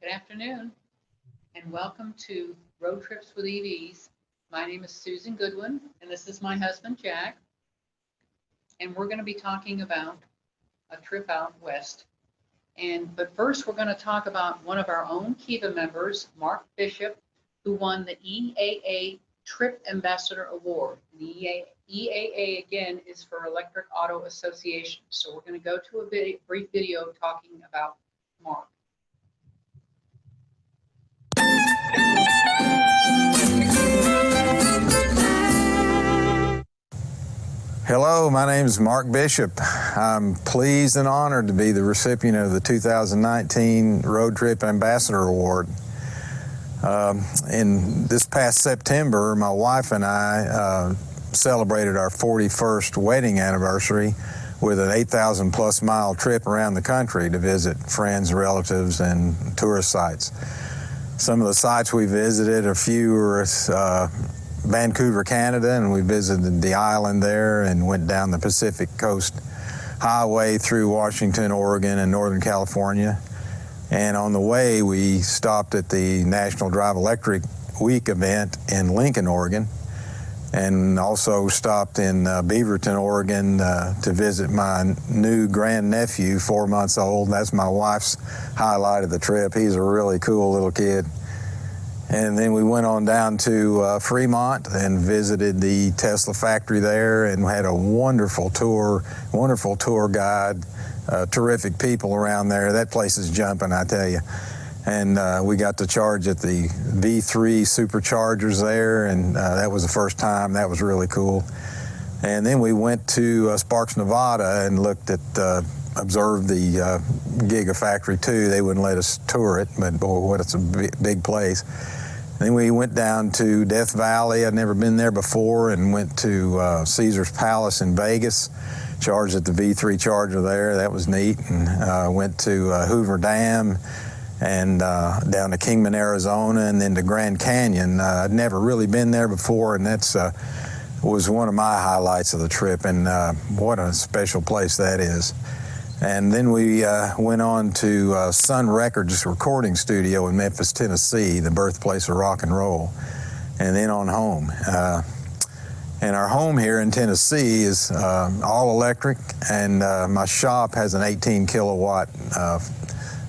Good afternoon, and welcome to Road Trips with EVs. My name is Susan Goodwin, and this is my husband, Jack. And we're going to be talking about a trip out west. But first, we're going to talk about one of our own KEVA members, Mark Bishop, who won the EAA Trip Ambassador Award. The EAA, again, is for Electric Auto Association. So we're going to go to a brief video talking about Mark. Hello, my name is Mark Bishop. I'm pleased and honored to be the recipient of the 2019 Road Trip Ambassador Award. In this past September, my wife and I celebrated our 41st wedding anniversary with an 8,000 plus mile trip around the country to visit friends, relatives, and tourist sites. Some of the sites we visited, a few were Vancouver, Canada, and we visited the island there and went down the Pacific Coast Highway through Washington, Oregon, and Northern California. And on the way, we stopped at the National Drive Electric Week event in Lincoln, Oregon, and also stopped in Beaverton, Oregon to visit my new grandnephew, 4 months old. That's my wife's highlight of the trip. He's a really cool little kid. And then we went on down to Fremont and visited the Tesla factory there and had a wonderful tour guide, terrific people around there. That place is jumping, I tell you. And we got to charge at the V3 superchargers there, and that was the first time. That was really cool. And then we went to Sparks, Nevada and looked at, observed the Gigafactory too. They wouldn't let us tour it, but boy, what it's a big place. Then we went down to Death Valley. I'd never been there before, and went to Caesar's Palace in Vegas, charged at the V3 charger there. That was neat. And went to Hoover Dam and down to Kingman, Arizona, and then to Grand Canyon. I'd never really been there before, and that's was one of my highlights of the trip, and what a special place that is. And then we went on to Sun Records recording studio in Memphis, Tennessee, the birthplace of rock and roll, and then on home. And our home here in Tennessee is all electric, and my shop has an 18 kilowatt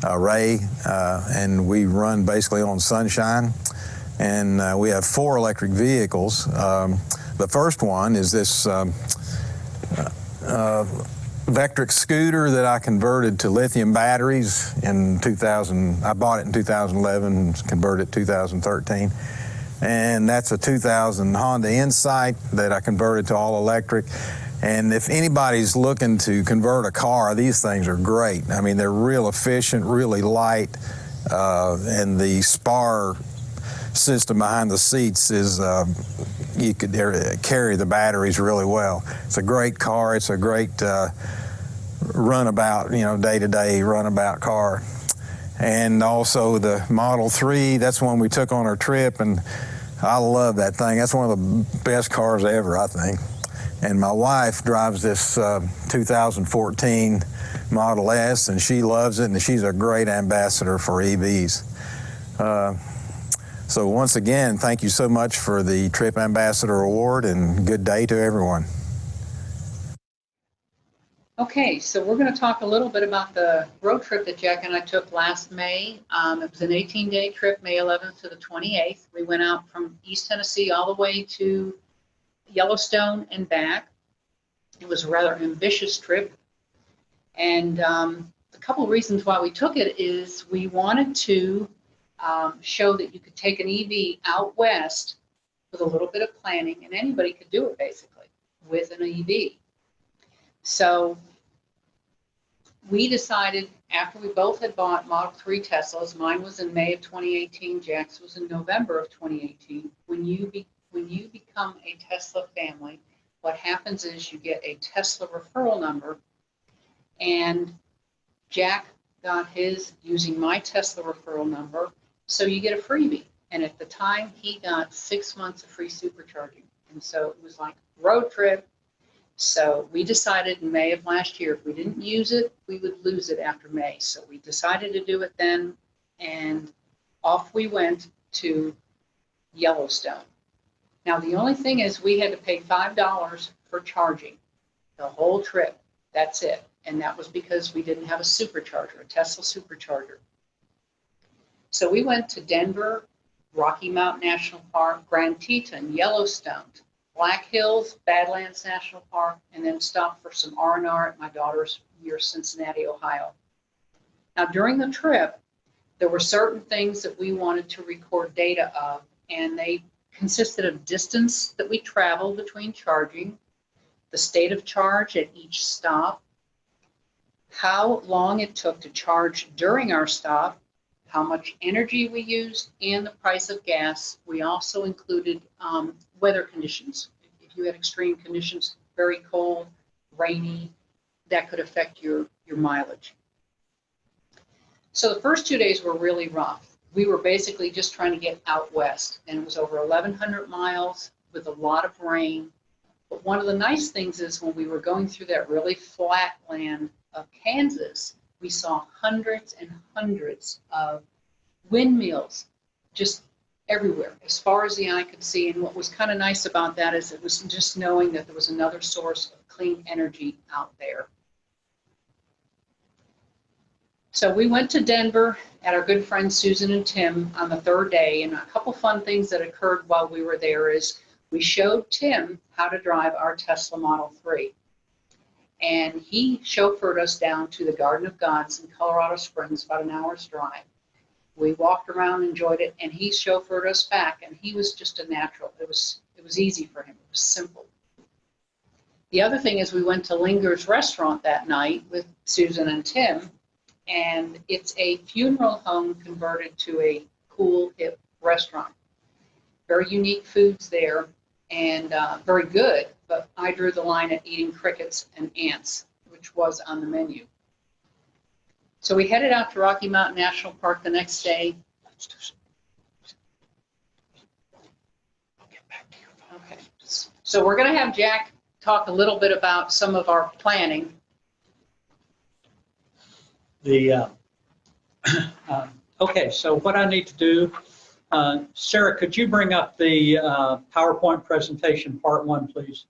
array, and we run basically on sunshine. And we have 4 electric vehicles. The first one is this Vectric scooter that I converted to lithium batteries in 2000. I bought it in 2011 and converted it in 2013. And that's a 2000 Honda Insight that I converted to all electric. And if anybody's looking to convert a car, these things are great. I mean, they're real efficient, really light, and the spar system behind the seats is you could carry the batteries really well. It's a great car. It's a great runabout, day-to-day runabout car. And also the Model 3, that's one we took on our trip, and I love that thing. That's one of the best cars ever, I think. And my wife drives this 2014 Model S, and she loves it, and she's a great ambassador for EVs. So once again, thank you so much for the Trip Ambassador Award, and good day to everyone. Okay, so we're going to talk a little bit about the road trip that Jack and I took last May. It was an 18-day trip, May 11th to the 28th. We went out from East Tennessee all the way to Yellowstone and back. It was a rather ambitious trip. And a couple of reasons why we took it is we wanted to show that you could take an EV out west with a little bit of planning, and anybody could do it basically with an EV. So we decided, after we both had bought Model 3 Teslas, mine was in May of 2018, Jack's was in November of 2018. When you become a Tesla family, what happens is you get a Tesla referral number, and Jack got his using my Tesla referral number, so you get a freebie. And at the time, he got 6 months of free supercharging. And so it was like road trip. So we decided in May of last year, if we didn't use it, we would lose it after May. So we decided to do it then. and off we went to Yellowstone. Now, the only thing is we had to pay $5 for charging the whole trip. That's it. And that was because we didn't have a supercharger, a Tesla supercharger. So we went to Denver, Rocky Mountain National Park, Grand Teton, Yellowstone, Black Hills, Badlands National Park, and then stopped for some R&R at my daughter's near Cincinnati, Ohio. Now, during the trip, there were certain things that we wanted to record data of, and they consisted of distance that we traveled between charging, the state of charge at each stop, how long it took to charge during our stop, how much energy we used, and the price of gas. We also included weather conditions. If you had extreme conditions, very cold, rainy, that could affect your mileage. So the first 2 days were really rough. We were basically just trying to get out west, and it was over 1,100 miles with a lot of rain. But one of the nice things is when we were going through that really flat land of Kansas, we saw hundreds and hundreds of windmills just everywhere, as far as the eye could see. And what was kind of nice about that is it was just knowing that there was another source of clean energy out there. So we went to Denver at our good friends Susan and Tim on the third day, and a couple fun things that occurred while we were there is we showed Tim how to drive our Tesla Model 3. And he chauffeured us down to the Garden of Gods in Colorado Springs, about an hour's drive. We walked around, enjoyed it, and he chauffeured us back, and he was just a natural. It was easy for him. It was simple. The other thing is we went to Linger's Restaurant that night with Susan and Tim, and it's a funeral home converted to a cool, hip restaurant. Very unique foods there, and very good, but I drew the line at eating crickets and ants, which was on the menu. So we headed out to Rocky Mountain National Park the next day. I'll get back to your phone. Okay. So we're going to have Jack talk a little bit about some of our planning. Okay, so what I need to do, Sarah, could you bring up the PowerPoint presentation part 1, please?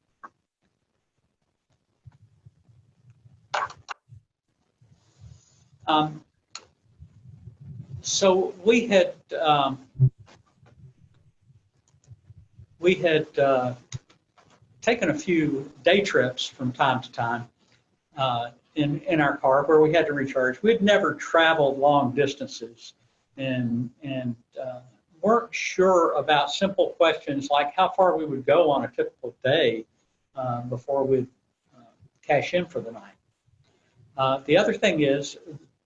So we had taken a few day trips from time to time in our car where we had to recharge. We had never traveled long distances and weren't sure about simple questions like how far we would go on a typical day before we'd cash in for the night. The other thing is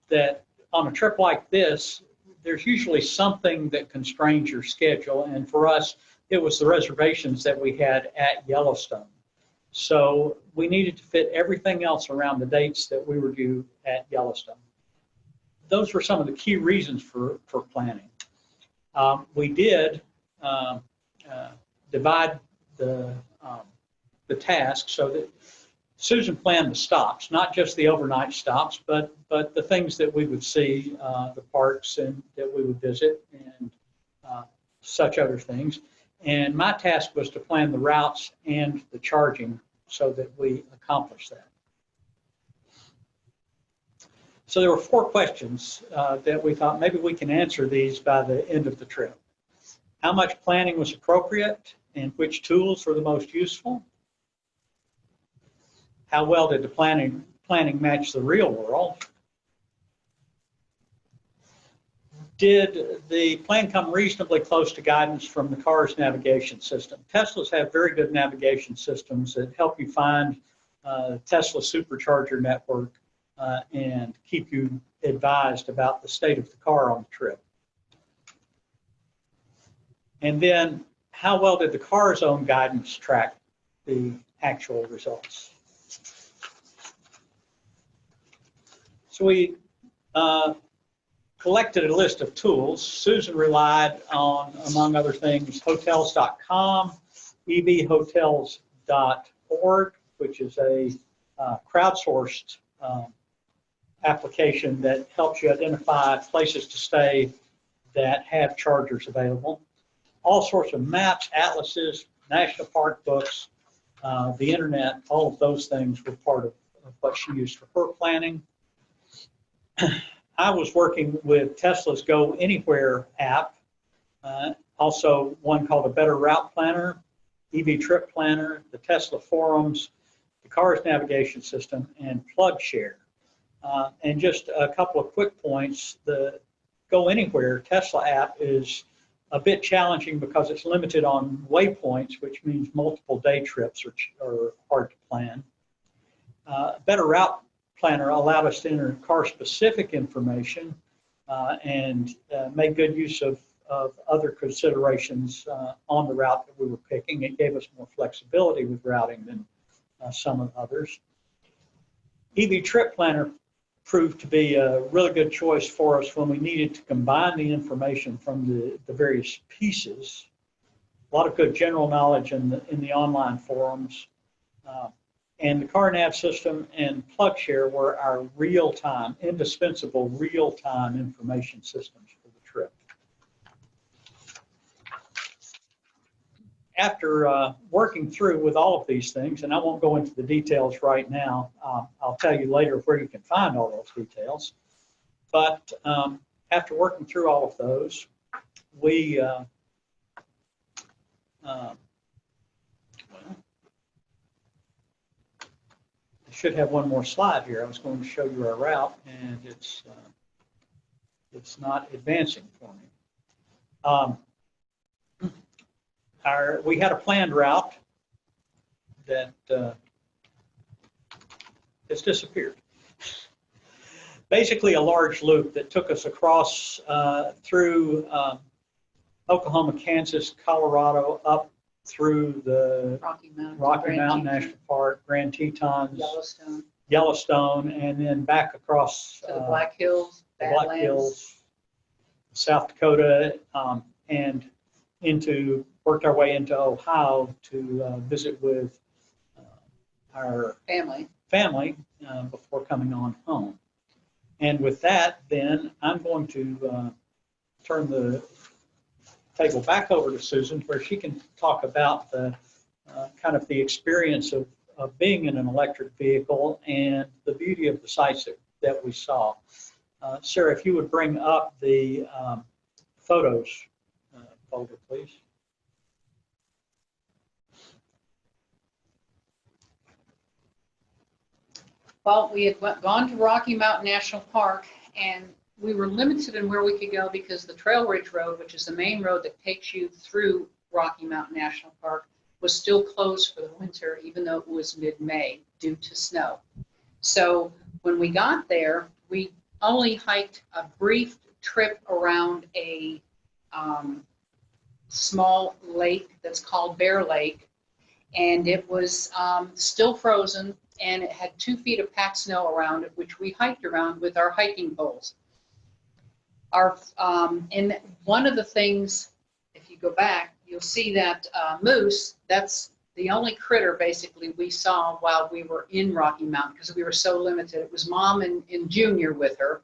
that on a trip like this, there's usually something that constrains your schedule, and for us, it was the reservations that we had at Yellowstone. So we needed to fit everything else around the dates that we were due at Yellowstone. Those were some of the key reasons for planning. We did divide the task so that Susan planned the stops, not just the overnight stops, but the things that we would see, the parks and that we would visit, and such other things. And my task was to plan the routes and the charging so that we accomplish that. So there were 4 questions that we thought maybe we can answer these by the end of the trip. How much planning was appropriate and which tools were the most useful? How well did the planning match the real world? Did the plan come reasonably close to guidance from the car's navigation system? Teslas have very good navigation systems that help you find Tesla supercharger network and keep you advised about the state of the car on the trip. And then, how well did the car's own guidance track the actual results? So we collected a list of tools. Susan relied on, among other things, hotels.com, evhotels.org, which is a crowdsourced application that helps you identify places to stay that have chargers available. All sorts of maps, atlases, national park books, the internet, all of those things were part of what she used for her planning. I was working with Tesla's Go Anywhere app, also one called a Better Route Planner, EV Trip Planner, the Tesla Forums, the Cars Navigation System, and PlugShare. And just a couple of quick points, the Go Anywhere Tesla app is a bit challenging because it's limited on waypoints, which means multiple day trips are hard to plan. Better Route Planner allowed us to enter car-specific information and make good use of other considerations on the route that we were picking. It gave us more flexibility with routing than some of others. EV Trip Planner proved to be a really good choice for us when we needed to combine the information from the various pieces. A lot of good general knowledge in the online forums. And the Car Nav system and PlugShare were our real-time, indispensable real-time information systems for the trip. After working through with all of these things, and I won't go into the details right now, I'll tell you later where you can find all those details. But after working through all of those, we I should have one more slide here. I was going to show you our route, and it's not advancing for me. We had a planned route that has disappeared. Basically, a large loop that took us across through Oklahoma, Kansas, Colorado, up through the Rocky Mountain National Park, Grand Tetons, Yellowstone, and then back across to the Black Hills, South Dakota, and worked our way into Ohio to visit with our family before coming on home. And with that, then I'm going to turn the table back over to Susan, where she can talk about the kind of the experience of being in an electric vehicle and the beauty of the sights that we saw. Sarah, if you would bring up the photos folder, please. Well, we had gone to Rocky Mountain National Park, and we were limited in where we could go because the Trail Ridge Road, which is the main road that takes you through Rocky Mountain National Park, was still closed for the winter, even though it was mid-May due to snow. So when we got there, we only hiked a brief trip around a small lake that's called Bear Lake, and it was still frozen, and it had 2 feet of packed snow around it, which we hiked around with our hiking poles. And one of the things, if you go back, you'll see that moose, that's the only critter basically we saw while we were in Rocky Mountain because we were so limited. It was Mom and Junior with her.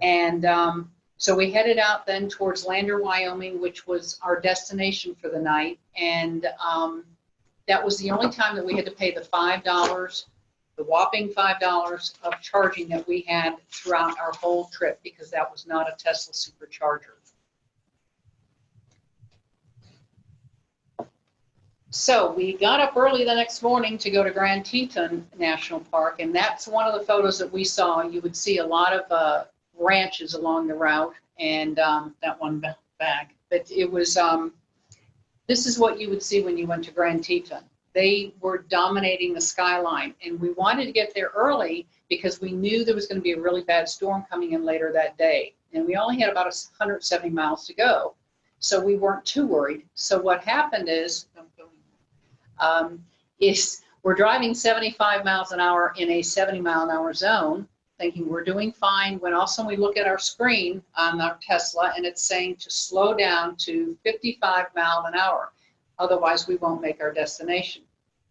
And so we headed out then towards Lander, Wyoming, which was our destination for the night. And that was the only time that we had to pay the $5, the whopping $5 of charging that we had throughout our whole trip, because that was not a Tesla supercharger. So we got up early the next morning to go to Grand Teton National Park, and that's one of the photos that we saw. You would see a lot of ranches along the route, and that one back. But it was, this is what you would see when you went to Grand Teton. They were dominating the skyline, and we wanted to get there early because we knew there was going to be a really bad storm coming in later that day. And we only had about 170 miles to go, so we weren't too worried. So what happened is we're driving 75 miles an hour in a 70-mile-an-hour zone, thinking we're doing fine, when all of a sudden we look at our screen on our Tesla, and it's saying to slow down to 55 miles an hour. Otherwise, we won't make our destination.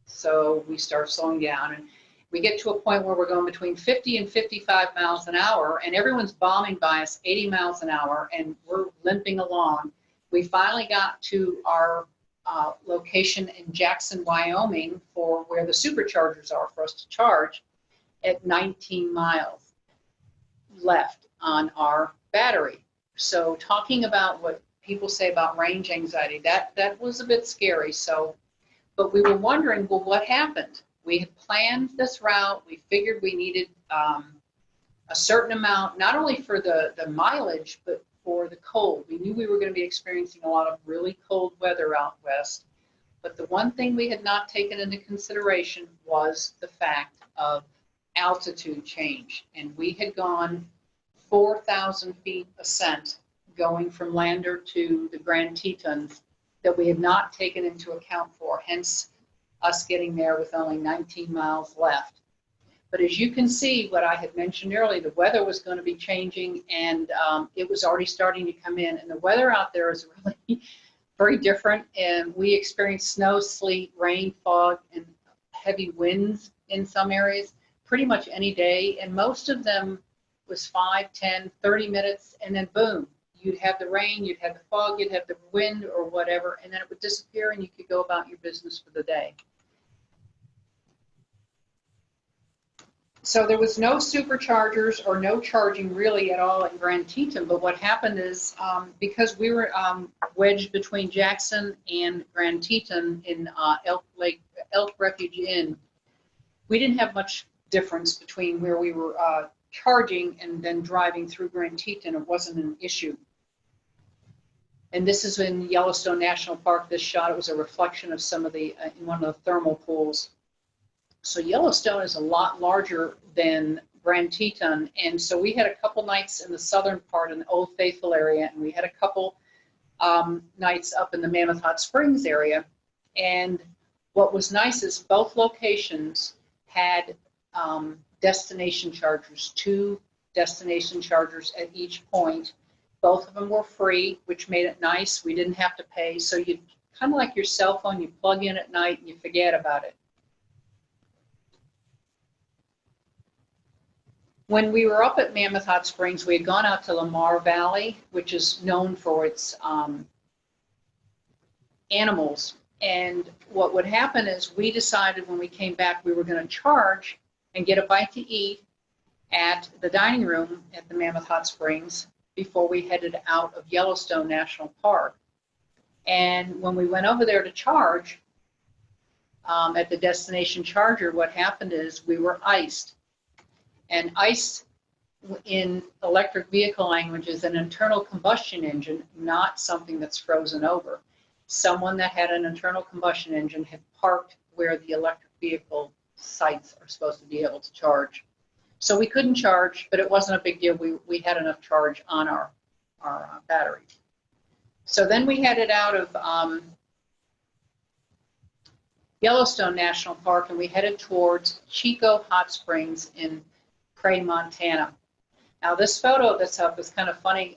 So we start slowing down, and We get to a point where we're going between 50 and 55 miles an hour, and everyone's bombing by us 80 miles an hour, and we're limping along. We finally got to our location in Jackson, Wyoming, for where the superchargers are for us to charge at 19 miles left on our battery. So talking about what people say about range anxiety, that was a bit scary. So, but we were wondering, well, what happened? We had planned this route. We figured we needed a certain amount, not only for the mileage, but for the cold. We knew we were going to be experiencing a lot of really cold weather out west. But the one thing we had not taken into consideration was the fact of altitude change. And we had gone 4,000 feet ascent going from Lander to the Grand Tetons that we had not taken into account for, hence us getting there with only 19 miles left. But as you can see, what I had mentioned earlier, the weather was going to be changing, and it was already starting to come in. And the weather out there is really very different. And we experienced snow, sleet, rain, fog, and heavy winds in some areas pretty much any day. And most of them was 5, 10, 30 minutes, and then boom, you'd have the rain, you'd have the fog, you'd have the wind or whatever, and then it would disappear and you could go about your business for the day. So there was no superchargers or no charging really at all in Grand Teton, but what happened is because we were wedged between Jackson and Grand Teton in Elk Refuge Inn, we didn't have much difference between where we were charging and then driving through Grand Teton. It wasn't an issue. And this is in Yellowstone National Park. This shot, it was a reflection of some of the, in one of the thermal pools. So Yellowstone is a lot larger than Grand Teton. And so we had a couple nights in the southern part in the Old Faithful area, and we had a couple nights up in the Mammoth Hot Springs area. And what was nice is both locations had destination chargers, 2 destination chargers at each point. Both of them were free, which made it nice. We didn't have to pay. So you kind of like your cell phone, you plug in at night and you forget about it. When we were up at Mammoth Hot Springs, we had gone out to Lamar Valley, which is known for its animals. And what would happen is we decided when we came back we were going to charge and get a bite to eat at the dining room at the Mammoth Hot Springs before we headed out of Yellowstone National Park. And when we went over there to charge at the destination charger, what happened is we were iced. And ice in electric vehicle language is an internal combustion engine, not something that's frozen over. Someone that had an internal combustion engine had parked where the electric vehicle sites are supposed to be able to charge. So we couldn't charge, but it wasn't a big deal. We had enough charge on our battery. So then we headed out of Yellowstone National Park, and we headed towards Chico Hot Springs in Prairie, Montana. Now this photo that's up is kind of funny.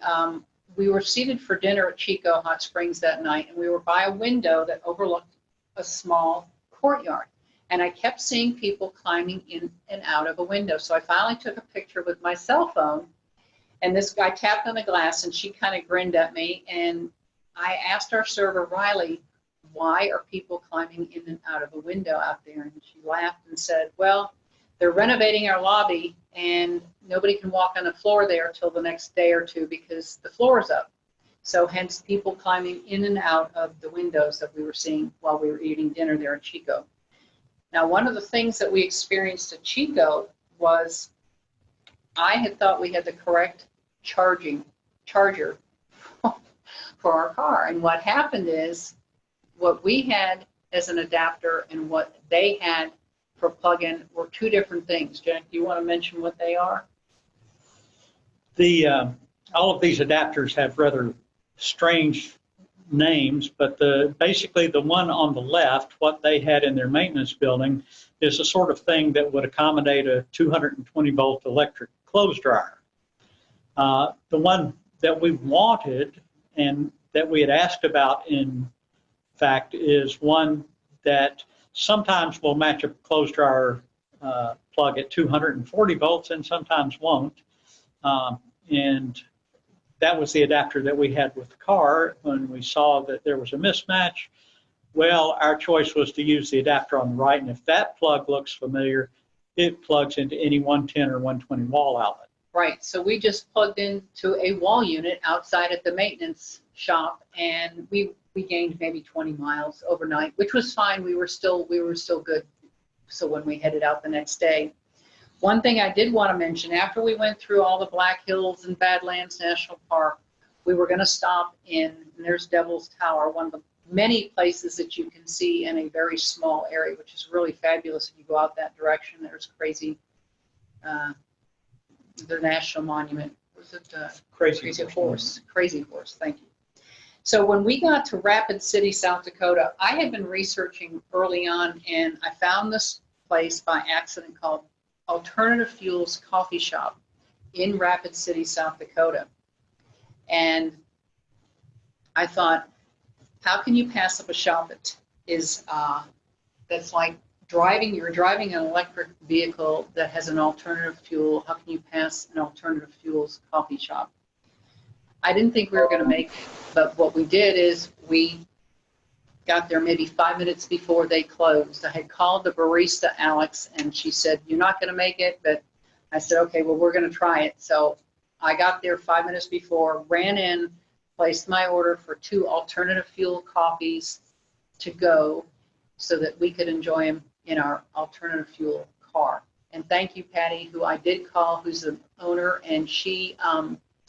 We were seated for dinner at Chico Hot Springs that night, and we were by a window that overlooked a small courtyard. And I kept seeing people climbing in and out of a window. So I finally took a picture with my cell phone, and this guy tapped on the glass, and she kind of grinned at me. And I asked our server, Riley, why are people climbing in and out of a window out there? And she laughed and said, well, they're renovating our lobby, and nobody can walk on the floor there till the next day or two because the floor is up. So hence people climbing in and out of the windows that we were seeing while we were eating dinner there at Chico. Now, one of the things that we experienced at Chico was I had thought we had the correct charger for our car. And what happened is what we had as an adapter and what they had for plug-in were 2 different things. Jack, do you want to mention what they are? All of these adapters have rather strange names, but basically the one on the left, what they had in their maintenance building, is the sort of thing that would accommodate a 220 volt electric clothes dryer. The one that we wanted and that we had asked about, in fact, is one that sometimes will match a clothes dryer plug at 240 volts and sometimes won't. And that was the adapter that we had with the car. When we saw that there was a mismatch, well, our choice was to use the adapter on the right. And if that plug looks familiar, it plugs into any 110 or 120 wall outlet. Right. So we just plugged into a wall unit outside at the maintenance shop, and we gained maybe 20 miles overnight, which was fine. We were still good. So when we headed out the next day, one thing I did want to mention, after we went through all the Black Hills and Badlands National Park, we were going to stop in, and there's Devil's Tower, one of the many places that you can see in a very small area, which is really fabulous if you go out that direction. There's Crazy, the National Monument. Was it Crazy Horse? Crazy Horse, thank you. So when we got to Rapid City, South Dakota, I had been researching early on, and I found this place by accident called Alternative Fuels Coffee Shop in Rapid City, South Dakota. And I thought, how can you pass up a shop that is that's like you're driving an electric vehicle that has an alternative fuel? How can you pass an alternative fuels coffee shop? I didn't think we were going to make it, but what we did is we got there maybe 5 minutes before they closed. I had called the barista, Alex, and she said, "You're not going to make it," but I said, "Okay, well, we're going to try it." So I got there 5 minutes before, ran in, placed my order for 2 alternative fuel coffees to go so that we could enjoy them in our alternative fuel car. And thank you, Patty, who I did call, who's the owner, and she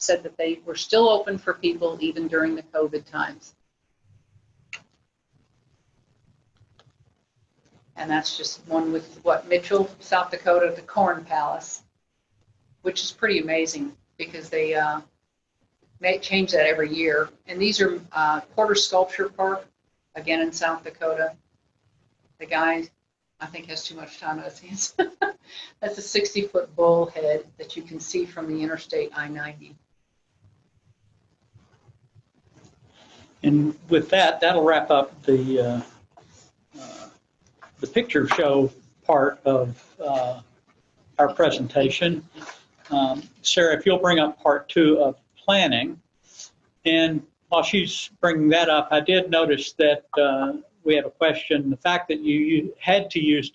said that they were still open for people even during the COVID times. And that's just one with Mitchell, South Dakota, the Corn Palace, which is pretty amazing because they change that every year. And these are Porter Sculpture Park, again in South Dakota. The guy, I think, has too much time on his hands. That's a 60-foot bull head that you can see from the Interstate I-90. And with that, that'll wrap up the picture show part of our presentation. Sarah, if you'll bring up part 2 of planning. And while she's bringing that up, I did notice that we have a question. The fact that you had to use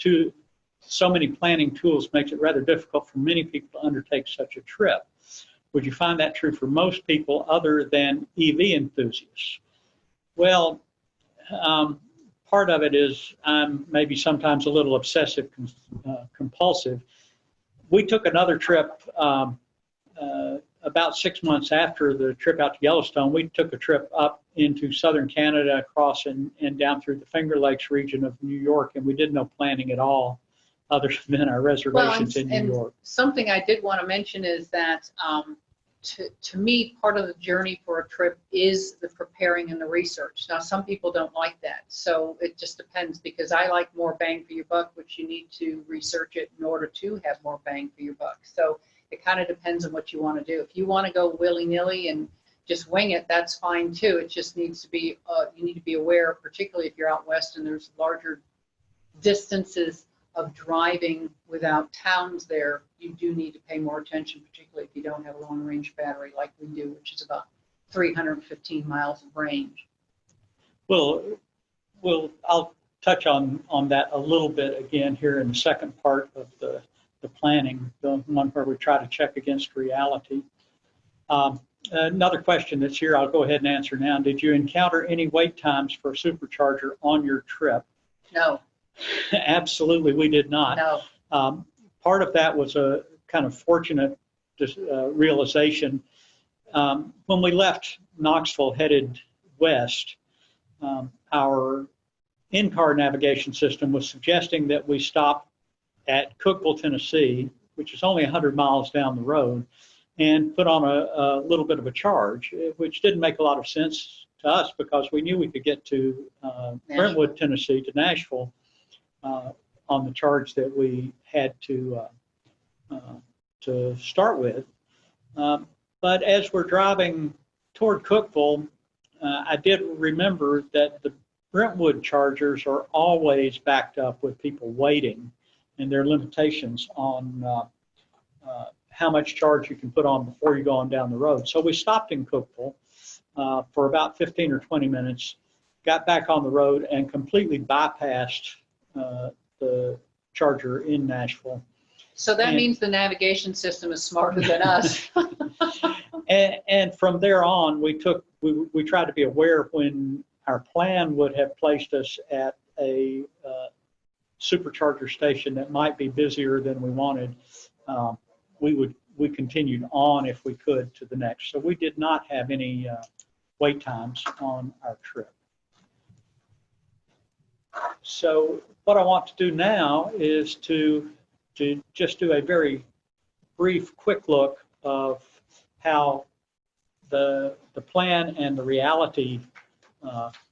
so many planning tools makes it rather difficult for many people to undertake such a trip. Would you find that true for most people other than EV enthusiasts? Well, part of it is I'm maybe sometimes a little obsessive compulsive. We took another trip about 6 months after the trip out to Yellowstone. We took a trip up into southern Canada, across and down through the Finger Lakes region of New York, and we did no planning at all other than our reservations in New York. Something I did want to mention is that to me, part of the journey for a trip is the preparing and the research. Now, some people don't like that, so it just depends, because I like more bang for your buck, which you need to research it in order to have more bang for your buck. So it kind of depends on what you want to do. If you want to go willy-nilly and just wing it, that's fine too. It just needs to be, you need to be aware, particularly if you're out west and there's larger distances of driving without towns there, you do need to pay more attention, particularly if you don't have a long-range battery like we do, which is about 315 miles of range. Well, I'll touch on that a little bit again here in the second part of the planning, the one where we try to check against reality. Another question that's here, I'll go ahead and answer now. Did you encounter any wait times for a supercharger on your trip? No. Absolutely, we did not. No. Part of that was a kind of fortunate realization. When we left Knoxville headed west, our in-car navigation system was suggesting that we stop at Cookeville, Tennessee, which is only 100 miles down the road, and put on a little bit of a charge, which didn't make a lot of sense to us because we knew we could get to Brentwood, Tennessee, to Nashville on the charge that we had to start with. But as we're driving toward Cookeville, I did remember that the Brentwood chargers are always backed up with people waiting. and there are limitations on how much charge you can put on before you go on down the road. So we stopped in Cookeville for about 15 or 20 minutes, got back on the road, and completely bypassed the charger in Nashville. So that means the navigation system is smarter than us. And from there on, we tried to be aware when our plan would have placed us at a supercharger station that might be busier than we wanted. We continued on if we could to the next. So we did not have any wait times on our trip. So what I want to do now is to just do a very brief, quick look of how the plan and the reality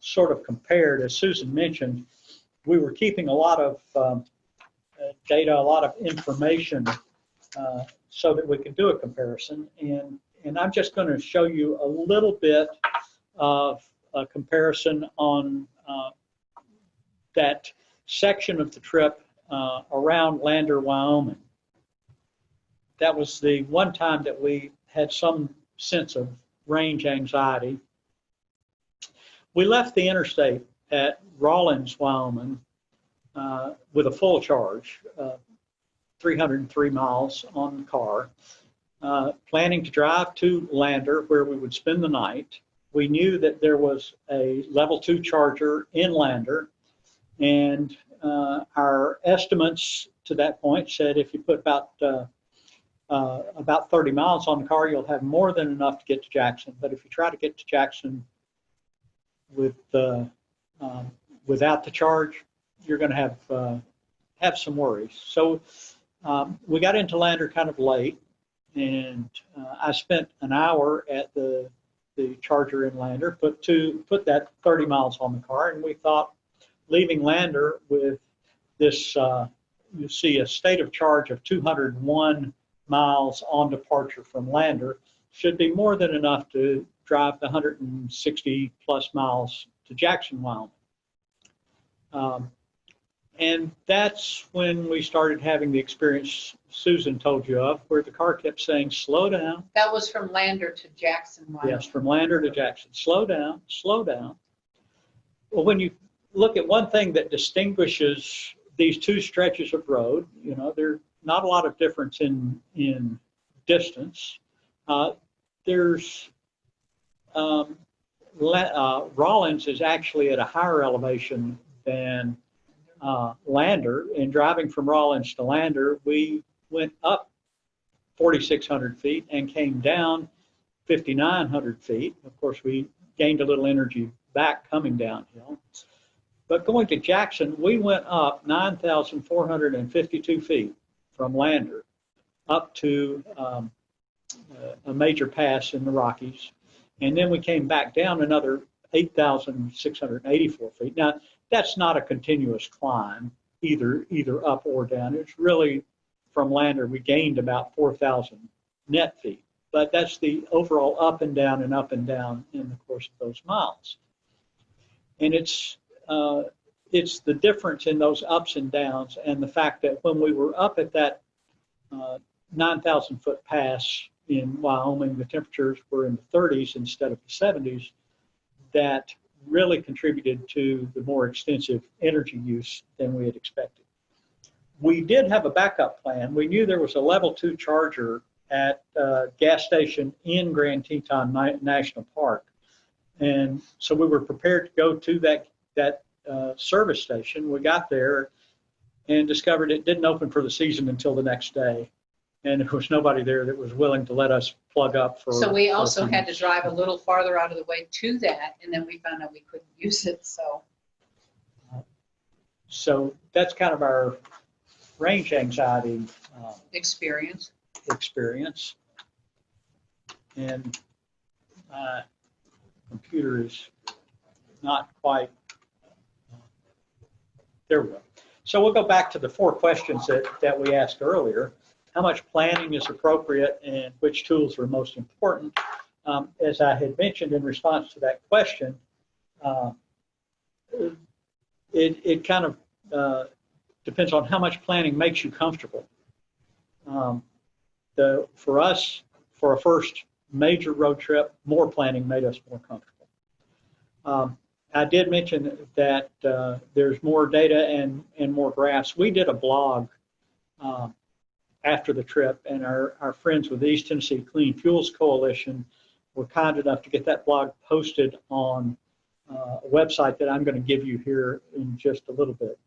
sort of compared. As Susan mentioned, we were keeping a lot of data, a lot of information so that we could do a comparison. And I'm just going to show you a little bit of a comparison on that section of the trip around Lander, Wyoming. That was the one time that we had some sense of range anxiety. We left the interstate at Rawlins, Wyoming, with a full charge, 303 miles on the car, planning to drive to Lander, where we would spend the night. We knew that there was a level 2 charger in Lander, and our estimates to that point said if you put about 30 miles on the car, you'll have more than enough to get to Jackson. But if you try to get to Jackson with without the charge, you're going to have some worries. So we got into Lander kind of late, and I spent an hour at the charger in Lander, put that 30 miles on the car, and we thought leaving Lander with this, you see a state of charge of 201 miles on departure from Lander should be more than enough to drive the 160 plus miles to Jackson, Wyoming. And that's when we started having the experience Susan told you of, where the car kept saying, slow down. That was from Lander to Jackson, Wyoming. Yes, from Lander to Jackson. Slow down, slow down. Well, when you look at one thing that distinguishes these two stretches of road, you know, there's not a lot of difference in distance. Rawlins is actually at a higher elevation than Lander. In driving from Rawlins to Lander, we went up 4,600 feet and came down 5,900 feet. Of course, we gained a little energy back coming downhill. But going to Jackson, we went up 9,452 feet from Lander up to a major pass in the Rockies. And then we came back down another 8,684 feet. Now, that's not a continuous climb, either up or down. It's really, from Lander, we gained about 4,000 net feet. But that's the overall up and down in the course of those miles. And it's the difference in those ups and downs, and the fact that when we were up at that 9,000 foot pass in Wyoming, the temperatures were in the 30s instead of the 70s, that really contributed to the more extensive energy use than we had expected. We did have a backup plan. We knew there was a level 2 charger at a gas station in Grand Teton National Park. And so we were prepared to go to that service station. We got there and discovered it didn't open for the season until the next day. And there was nobody there that was willing to let us plug up for. So we also had to drive a little farther out of the way to that, and then we found out we couldn't use it. So that's kind of our range anxiety experience. And my computer is not quite. There we go. So we'll go back to the 4 questions that we asked earlier. How much planning is appropriate and which tools are most important? As I had mentioned in response to that question, it kind of depends on how much planning makes you comfortable. For us, for a first major road trip, more planning made us more comfortable. I did mention that there's more data and more graphs. We did a blog after the trip, and our friends with the East Tennessee Clean Fuels Coalition were kind enough to get that blog posted on a website that I'm going to give you here in just a little bit.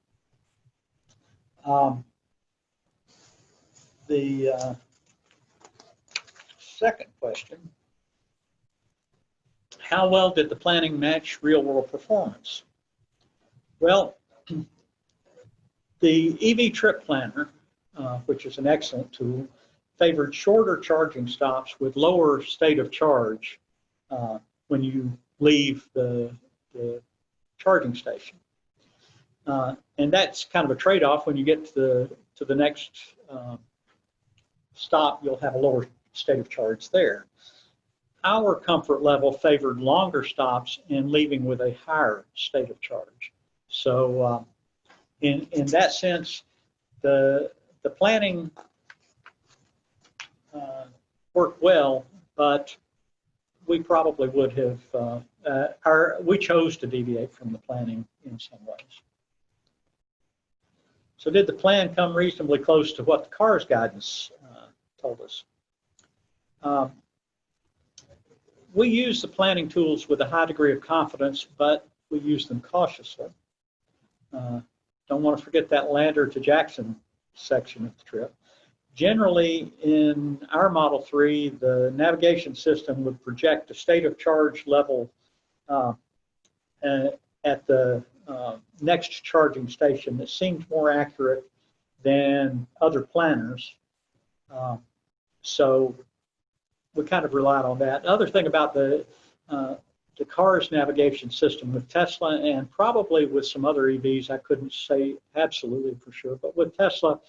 The second question, how well did the planning match real-world performance? Well, the EV Trip Planner, which is an excellent tool, favored shorter charging stops with lower state of charge when you leave the charging station. And that's kind of a trade-off. When you get to the next stop, you'll have a lower state of charge there. Our comfort level favored longer stops and leaving with a higher state of charge. So in that sense, the planning worked well, but we probably would have, we chose to deviate from the planning in some ways. So did the plan come reasonably close to what the CARS guidance told us? We use the planning tools with a high degree of confidence, but we use them cautiously. Don't want to forget that Lander to Jackson section of the trip. Generally, in our Model 3, the navigation system would project a state of charge level at the next charging station that seemed more accurate than other planners. So we kind of relied on that. The other thing about the CARS navigation system with Tesla, and probably with some other EVs, I couldn't say absolutely for sure, but with Tesla,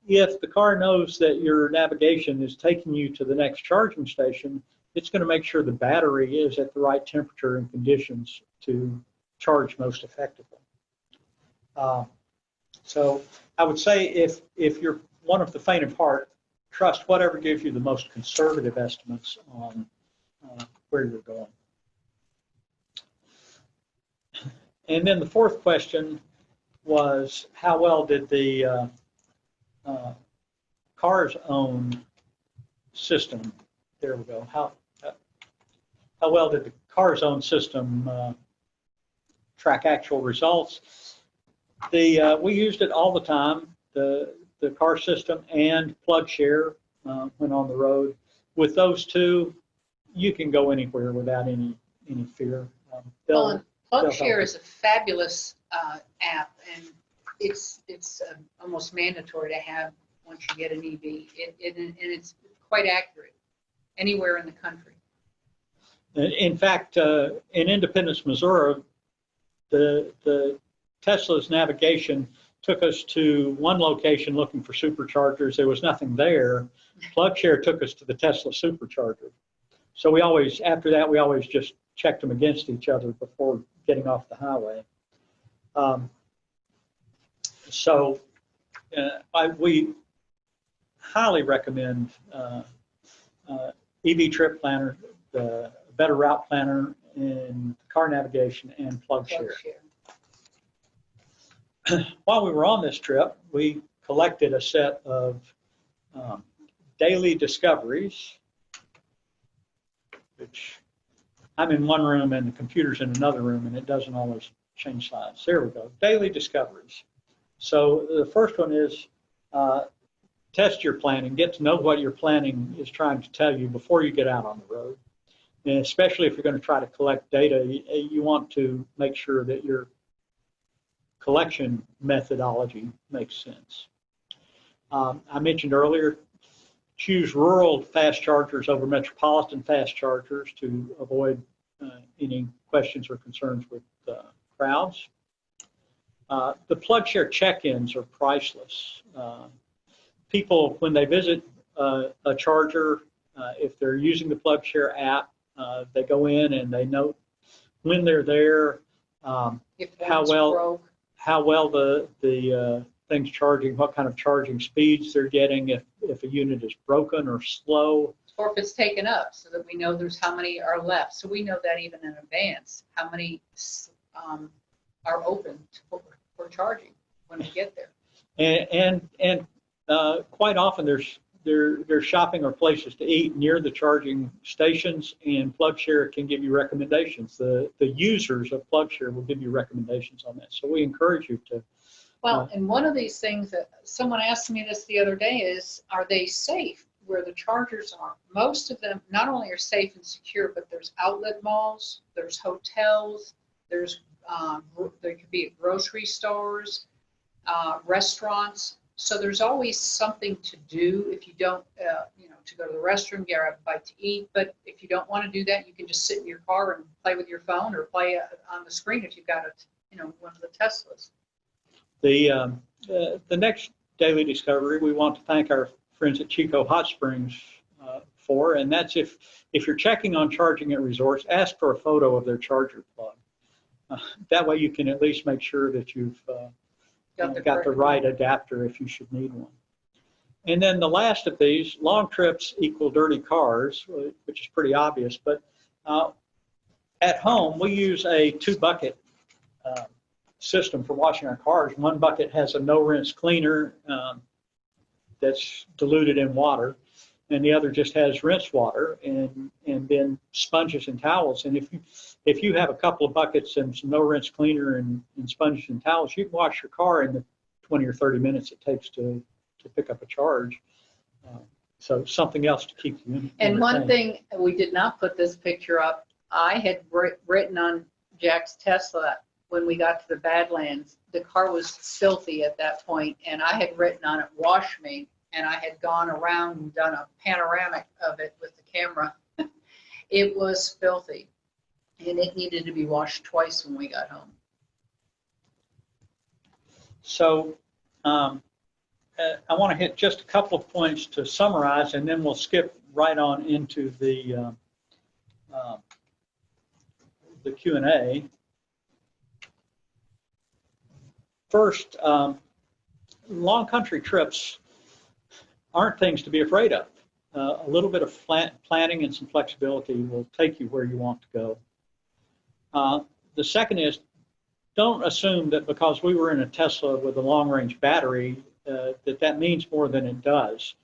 if the car knows that your navigation is taking you to the next charging station, it's going to make sure the battery is at the right temperature and conditions to charge most effectively. So I would say if you're one of the faint of heart, trust whatever gives you the most conservative estimates on where you're going. And then the fourth question was, how well did the CARS own system, there we go, how well did the CARS own system track actual results? We used it all the time, the CARS system and PlugShare when on the road. With those two, you can go anywhere without any fear. Well, PlugShare is a fabulous app, and it's almost mandatory to have once you get an EV. And it's quite accurate anywhere in the country. In fact, in Independence, Missouri, the Tesla's navigation took us to one location looking for superchargers. There was nothing there. PlugShare took us to the Tesla supercharger. So we always, after that, we always just checked them against each other before getting off the highway. We highly recommend EV Trip Planner, the Better Route Planner, and car navigation, and PlugShare. While we were on this trip, we collected a set of daily discoveries, which I'm in one room and the computer's in another room, and it doesn't always change slides. There we go, daily discoveries. So the first one is test your planning, get to know what your planning is trying to tell you before you get out on the road. And especially if you're going to try to collect data, you want to make sure that your collection methodology makes sense. I mentioned earlier, choose rural fast chargers over metropolitan fast chargers to avoid any questions or concerns with crowds. The PlugShare check-ins are priceless. People, when they visit a charger, if they're using the PlugShare app, they go in and they note when they're there, how well the things charging, what kind of charging speeds they're getting, if a unit is broken or slow. Or if it's taken up, so that we know there's how many are left. So we know that even in advance, how many are open for charging when we get there. And quite often there's shopping or places to eat near the charging stations, and PlugShare can give you recommendations. The users of PlugShare will give you recommendations on that. So we encourage you to. Well, and one of these things that someone asked me this the other day is, are they safe where the chargers are? Most of them not only are safe and secure, but there's outlet malls, there's hotels, there's there could be at grocery stores, restaurants. So there's always something to do if you don't, to go to the restroom, get a bite to eat. But if you don't want to do that, you can just sit in your car and play with your phone or play on the screen if you've got one of the Teslas. The next daily discovery we want to thank our friends at Chico Hot Springs for, and that's if you're checking on charging at resorts, ask for a photo of their charger plug. That way you can at least make sure that you've got the right adapter if you should need one. And then the last of these, long trips equal dirty cars, which is pretty obvious, but at home we use a 2-bucket system for washing our cars. One bucket has a no-rinse cleaner that's diluted in water, and the other just has rinse water and then sponges and towels. And if you have a couple of buckets and some no-rinse cleaner and sponges and towels, you can wash your car in the 20 or 30 minutes it takes to pick up a charge. So something else to keep you in. And one thing, we did not put this picture up. I had written on Jack's Tesla when we got to the Badlands. The car was filthy at that point, and I had written on it, "Wash me." And I had gone around and done a panoramic of it with the camera. It was filthy, and it needed to be washed twice when we got home. So I want to hit just a couple of points to summarize, and then we'll skip right on into the Q&A. First, long country trips aren't things to be afraid of. A little bit of planning and some flexibility will take you where you want to go. The second is, don't assume that because we were in a Tesla with a long-range battery that means more than it does.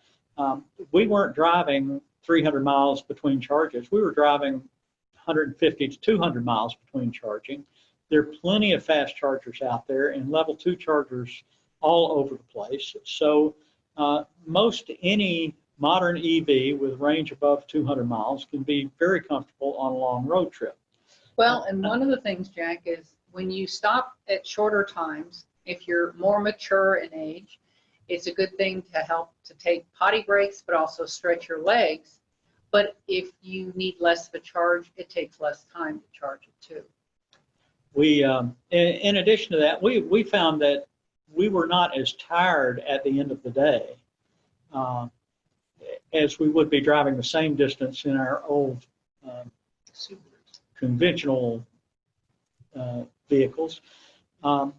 We weren't driving 300 miles between charges. We were driving 150 to 200 miles between charging. There are plenty of fast chargers out there and level 2 chargers all over the place. So most any modern EV with range above 200 miles can be very comfortable on a long road trip. Well, and one of the things, Jack, is when you stop at shorter times, if you're more mature in age, it's a good thing to help to take potty breaks, but also stretch your legs. But if you need less of a charge, it takes less time to charge it too. We, in addition to that, we found that we were not as tired at the end of the day as we would be driving the same distance in our old conventional vehicles. I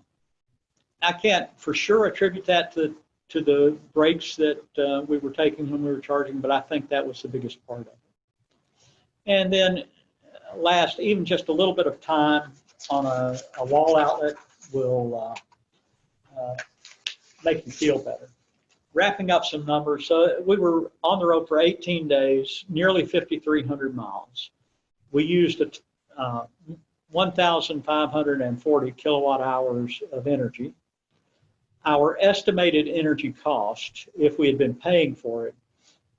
can't for sure attribute that to the breaks that we were taking when we were charging, but I think that was the biggest part of it. And then last, even just a little bit of time on a wall outlet will make you feel better. Wrapping up some numbers, so we were on the road for 18 days, nearly 5,300 miles. We used 1,540 kilowatt hours of energy. Our estimated energy cost, if we had been paying for it,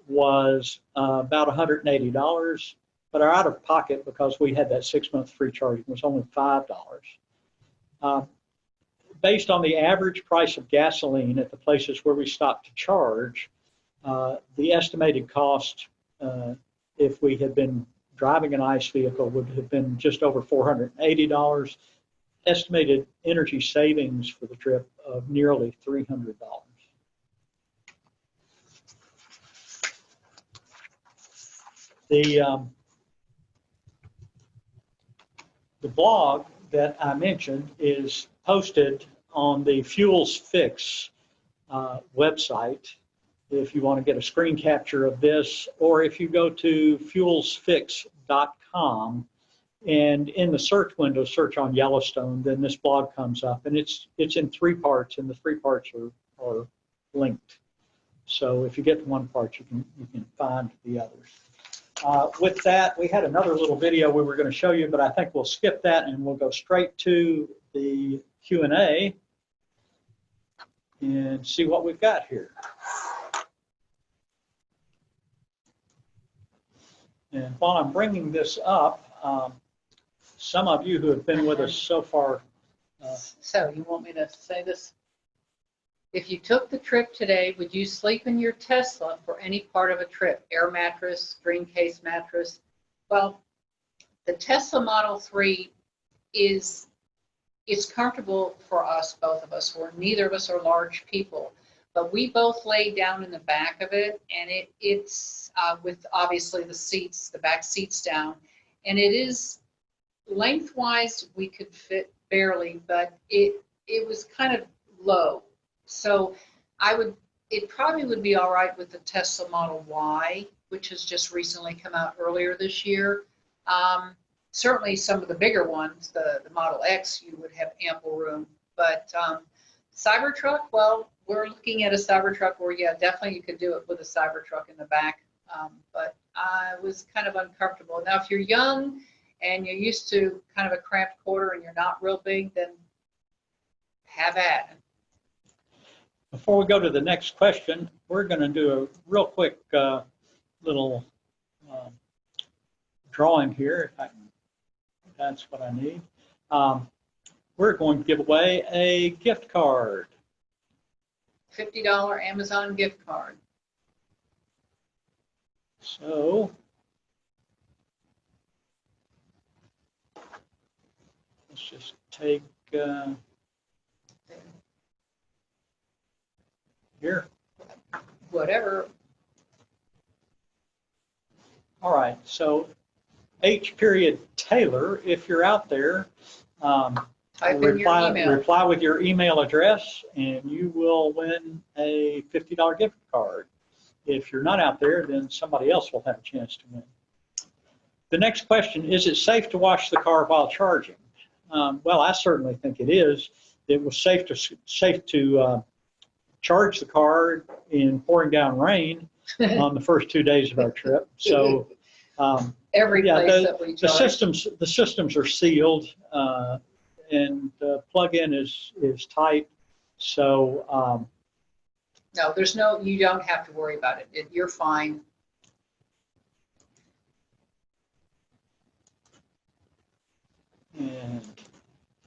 was about $180, but our out-of-pocket, because we had that 6-month free charging, was only $5. Based on the average price of gasoline at the places where we stopped to charge, the estimated cost, if we had been driving an ICE vehicle, would have been just over $480. Estimated energy savings for the trip of nearly $300. The blog that I mentioned is posted on the Fuels Fix website if you want to get a screen capture of this, or if you go to fuelsfix.com and in the search window, search on Yellowstone, then this blog comes up, and it's in 3 parts, and the 3 parts are linked. So if you get to one part, you can find the others. With that, we had another little video we were going to show you, but I think we'll skip that and we'll go straight to the Q&A and see what we've got here. And while I'm bringing this up, some of you who have been with us so far. So you want me to say this? If you took the trip today, would you sleep in your Tesla for any part of a trip? Air mattress, screen case mattress? Well, the Tesla Model 3 it's comfortable for us, both of us. Neither of us are large people, but we both laid down in the back of it, and it's with obviously the back seats down, and it is lengthwise we could fit barely, but it was kind of low. So it probably would be all right with the Tesla Model Y, which has just recently come out earlier this year. Certainly some of the bigger ones, the Model X, you would have ample room. But Cybertruck, well, we're looking at a Cybertruck where, yeah, definitely you could do it with a Cybertruck in the back. But I was kind of uncomfortable. Now, if you're young and you're used to kind of a cramped quarter and you're not real big, then have at it. Before we go to the next question, we're going to do a real quick little drawing here. That's what I need. We're going to give away a gift card. $50 Amazon gift card. So let's just take here. Whatever. All right, so H. Taylor, if you're out there, Type in your email. reply with your email address, and you will win a $50 gift card. If you're not out there, then somebody else will have a chance to win. The next question, is it safe to wash the car while charging? Well, I certainly think it is. It was safe to charge the car in pouring down rain on the first 2 days of our trip. So Every place that we charge. the systems are sealed, and plug-in is tight. So no, you don't have to worry about it. You're fine. And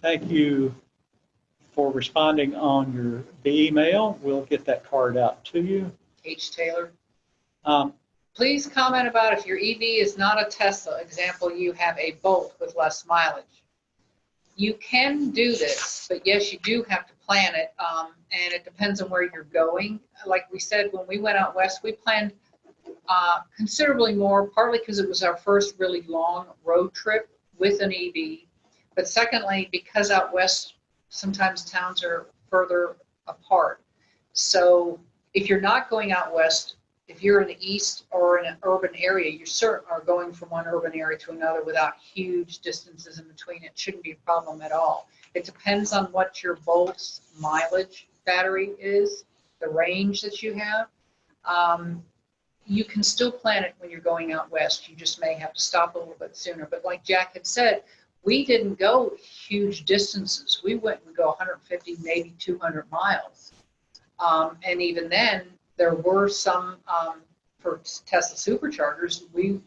thank you for responding on the email. We'll get that card out to you. H. Taylor. Please comment about if your EV is not a Tesla. Example, you have a Bolt with less mileage. You can do this, but yes, you do have to plan it, and it depends on where you're going. Like we said, when we went out west, we planned considerably more, partly because it was our first really long road trip with an EV, but secondly, because out west, sometimes towns are further apart. So if you're not going out west, if you're in the east or in an urban area, you certainly are going from one urban area to another without huge distances in between. It shouldn't be a problem at all. It depends on what your Bolt's mileage battery is, the range that you have. You can still plan it when you're going out west. You just may have to stop a little bit sooner. But like Jack had said, we didn't go huge distances. We went and go 150, maybe 200 miles. And even then, there were some, for Tesla superchargers, we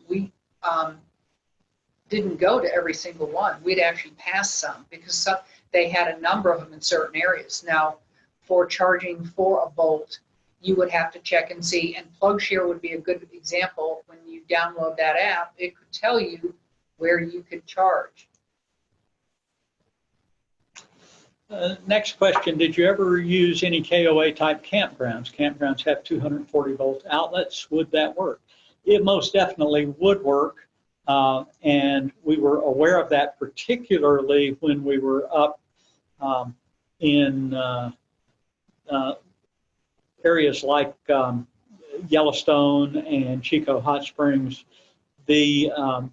didn't go to every single one. We'd actually pass some because they had a number of them in certain areas. Now, for charging for a Bolt, you would have to check and see, and PlugShare would be a good example. When you download that app, it could tell you where you could charge. Next question, did you ever use any KOA type campgrounds? Campgrounds have 240 volt outlets. Would that work? It most definitely would work. And we were aware of that, particularly when we were up in areas like Yellowstone and Chico Hot Springs, and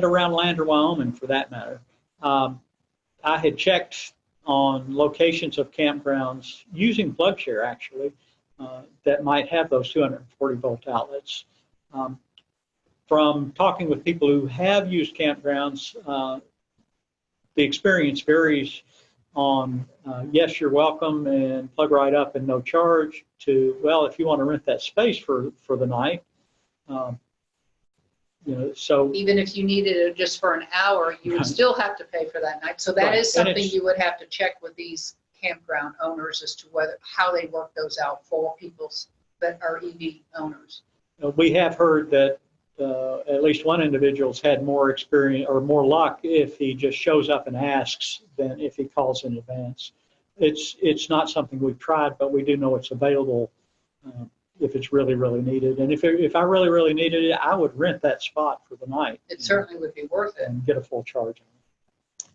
around Lander, Wyoming, for that matter. I had checked on locations of campgrounds using PlugShare, actually, that might have those 240 volt outlets. From talking with people who have used campgrounds, the experience varies on yes, you're welcome and plug right up and no charge, to, well, if you want to rent that space for the night, so Even if you needed it just for an hour, you would still have to pay for that night. So that Right. is something you would have to check with these campground owners as to how they work those out for people that are EV owners. we have heard that at least one individual's had more experience or more luck if he just shows up and asks than if he calls in advance. It's not something we've tried, but we do know it's available if it's really, really needed. And if I really, really needed it, I would rent that spot for the night. It certainly would be worth it. And get a full charge.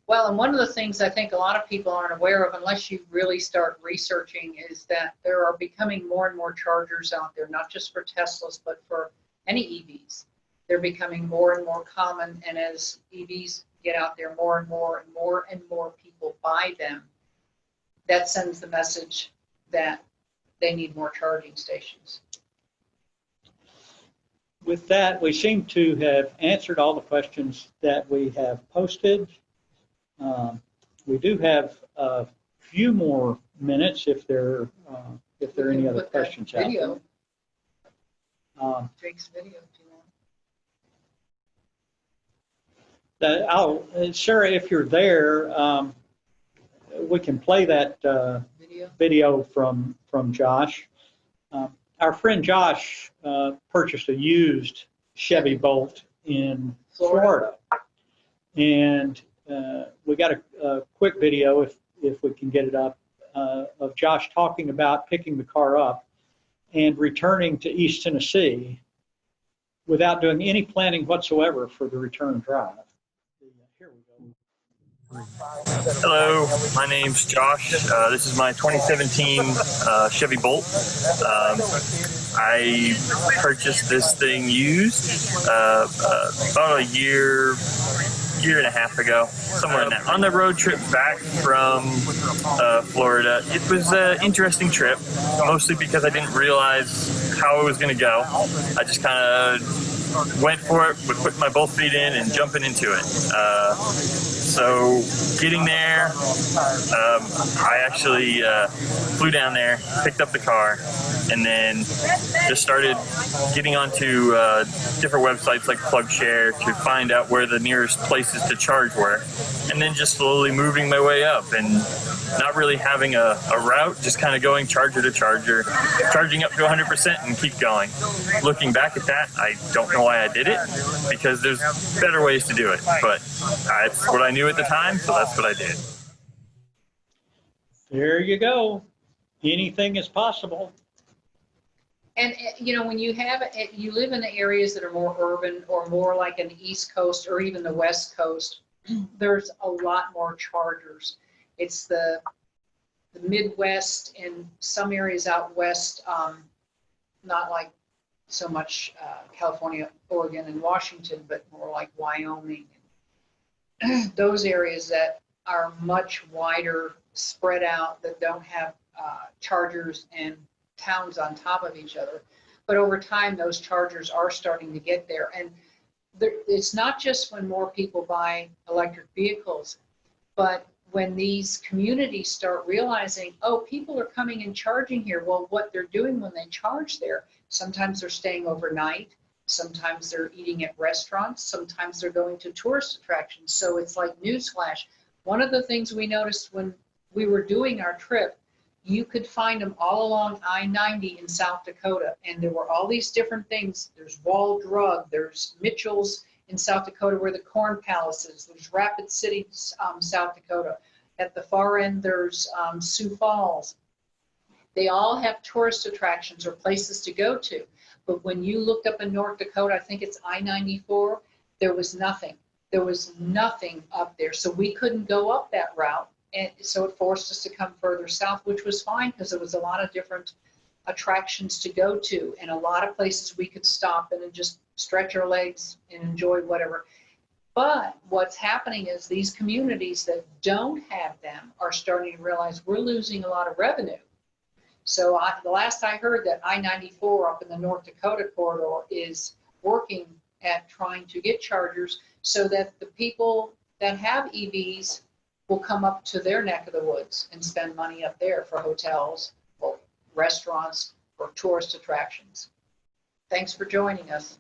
Well, and one of the things I think a lot of people aren't aware of, unless you really start researching, is that there are becoming more and more chargers out there, not just for Teslas, but for any EVs. They're becoming more and more common, and as EVs get out there, more and more and more and more people buy them. That sends the message that they need more charging stations. With that, we seem to have answered all the questions that we have posted. We do have a few more minutes if there are any other questions out there. Drake's video, if you want. Sarah, if you're there, we can play that video from Josh. Our friend Josh purchased a used Chevy Bolt in Florida. And we got a quick video, if we can get it up, of Josh talking about picking the car up and returning to East Tennessee without doing any planning whatsoever for the return drive. Here we go. Hello, my name's Josh. This is my 2017 Chevy Bolt. I purchased this thing used about a year and a half ago, somewhere in that. On the road trip back from Florida, it was an interesting trip, mostly because I didn't realize how it was going to go. I just kind of went for it, would put my both feet in and jumping into it. So getting there, I actually flew down there, picked up the car, and then just started getting onto different websites like PlugShare to find out where the nearest places to charge were, and then just slowly moving my way up and not really having a route, just kind of going charger to charger, charging up to 100% and keep going. Looking back at that, I don't know why I did it, because there's better ways to do it, but it's what I knew at the time, so that's what I did. There you go. Anything is possible. And when you live in the areas that are more urban or more like an East Coast or even the West Coast, there's a lot more chargers. It's the Midwest and some areas out west, not like so much California, Oregon, and Washington, but more like Wyoming. Those areas that are much wider, spread out, that don't have chargers and towns on top of each other. But over time, those chargers are starting to get there. And it's not just when more people buy electric vehicles, but when these communities start realizing, oh, people are coming and charging here. Well, what they're doing when they charge there, sometimes they're staying overnight, sometimes they're eating at restaurants, sometimes they're going to tourist attractions. So it's like newsflash. One of the things we noticed when we were doing our trip, you could find them all along I-90 in South Dakota. And there were all these different things. There's Wall Drug, there's Mitchell's in South Dakota where the Corn Palace is, there's Rapid City, South Dakota. At the far end, there's Sioux Falls. They all have tourist attractions or places to go to. But when you looked up in North Dakota, I think it's I-94, there was nothing. There was nothing up there. So we couldn't go up that route And so it forced us to come further south, which was fine because there was a lot of different attractions to go to and a lot of places we could stop and just stretch our legs and enjoy whatever. But what's happening is these communities that don't have them are starting to realize we're losing a lot of revenue. So the last I heard that I-94 up in the North Dakota corridor is working at trying to get chargers so that the people that have EVs will come up to their neck of the woods and spend money up there for hotels, or restaurants, or tourist attractions. Thanks for joining us.